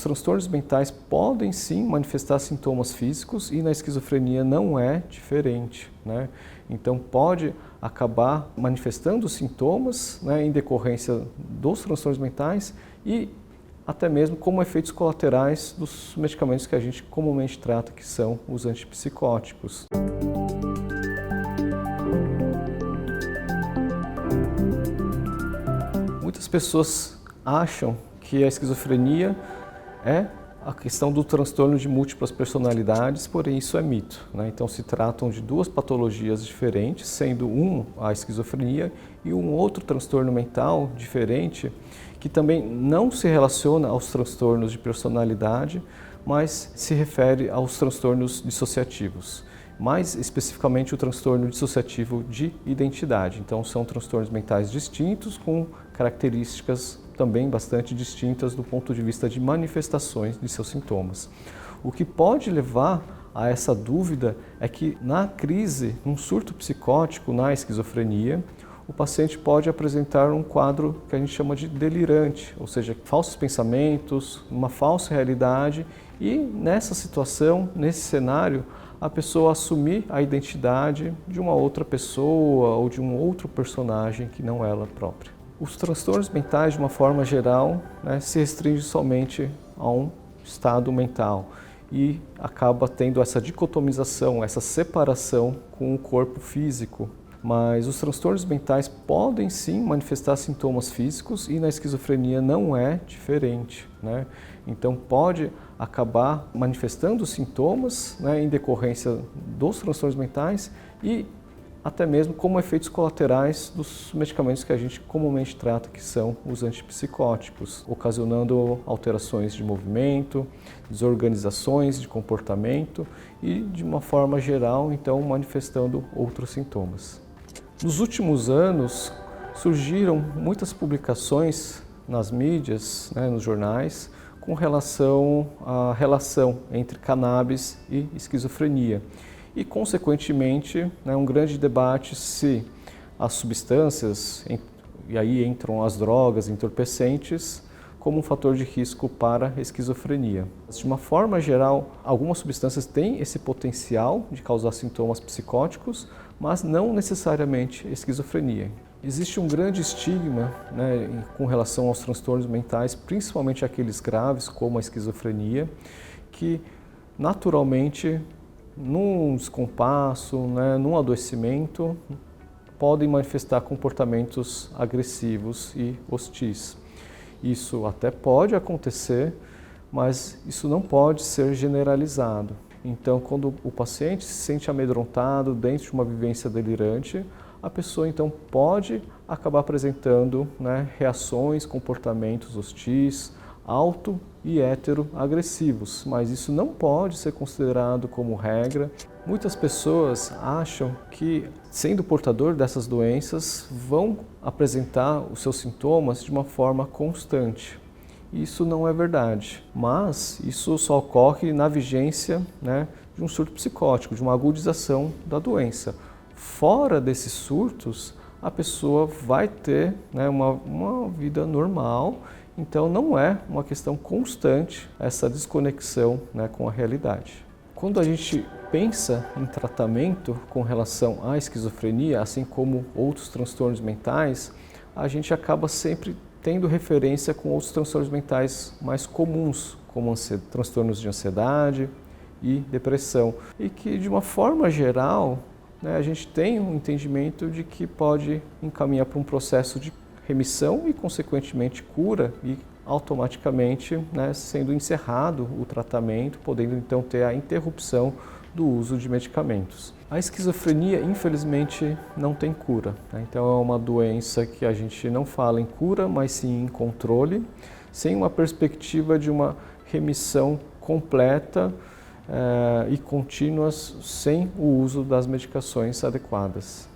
transtornos mentais podem sim manifestar sintomas físicos e na esquizofrenia não é diferente, né? Então pode acabar manifestando sintomas, né, em decorrência dos transtornos mentais e até mesmo como efeitos colaterais dos medicamentos que a gente comumente trata, que são os antipsicóticos. Muitas pessoas acham que a esquizofrenia é a questão do transtorno de múltiplas personalidades, porém isso é mito, né? Então se tratam de duas patologias diferentes, sendo a esquizofrenia e um outro transtorno mental diferente, que também não se relaciona aos transtornos de personalidade, mas se refere aos transtornos dissociativos. Mais especificamente o transtorno dissociativo de identidade. Então são transtornos mentais distintos com características também bastante distintas do ponto de vista de manifestações de seus sintomas. O que pode levar a essa dúvida é que na crise, num surto psicótico, na esquizofrenia, o paciente pode apresentar um quadro que a gente chama de delirante, ou seja, falsos pensamentos, uma falsa realidade e nessa situação, nesse cenário, a pessoa assumir a identidade de uma outra pessoa ou de um outro personagem que não ela própria. Os transtornos mentais, de uma forma geral, né, se restringem somente a um estado mental e acaba tendo essa dicotomização, essa separação com o corpo físico. Mas os transtornos mentais podem sim manifestar sintomas físicos e na esquizofrenia não é diferente, né? Então pode acabar manifestando sintomas, né, em decorrência dos transtornos mentais e até mesmo como efeitos colaterais dos medicamentos que a gente comumente trata, que são os antipsicóticos, ocasionando alterações de movimento, desorganizações de comportamento e, de uma forma geral, então, manifestando outros sintomas. Nos últimos anos, surgiram muitas publicações nas mídias, né, nos jornais, com relação à relação entre cannabis e esquizofrenia. E, consequentemente, né, um grande debate se as substâncias, e aí entram as drogas entorpecentes, como um fator de risco para a esquizofrenia. De uma forma geral, algumas substâncias têm esse potencial de causar sintomas psicóticos, mas não necessariamente esquizofrenia. Existe um grande estigma, né, com relação aos transtornos mentais, principalmente aqueles graves, como a esquizofrenia, que naturalmente, num descompasso, né, num adoecimento, podem manifestar comportamentos agressivos e hostis. Isso até pode acontecer, mas isso não pode ser generalizado. Então, quando o paciente se sente amedrontado dentro de uma vivência delirante, a pessoa então pode acabar apresentando, né, reações, comportamentos hostis, auto e hetero-agressivos, mas isso não pode ser considerado como regra. Muitas pessoas acham que, sendo portador dessas doenças, vão apresentar os seus sintomas de uma forma constante. Isso não é verdade, mas isso só ocorre na vigência, né, de um surto psicótico, de uma agudização da doença. Fora desses surtos, a pessoa vai ter, né, uma vida normal. Então não é uma questão constante essa desconexão, né, com a realidade. Quando a gente pensa em tratamento com relação à esquizofrenia, assim como outros transtornos mentais, a gente acaba sempre tendo referência com outros transtornos mentais mais comuns, como transtornos de ansiedade e depressão. E que, de uma forma geral, né, a gente tem um entendimento de que pode encaminhar para um processo de remissão e, consequentemente, cura e automaticamente, né, sendo encerrado o tratamento, podendo então ter a interrupção do uso de medicamentos. A esquizofrenia, infelizmente, não tem cura, né? Então é uma doença que a gente não fala em cura, mas sim em controle, sem uma perspectiva de uma remissão completa e contínua sem o uso das medicações adequadas.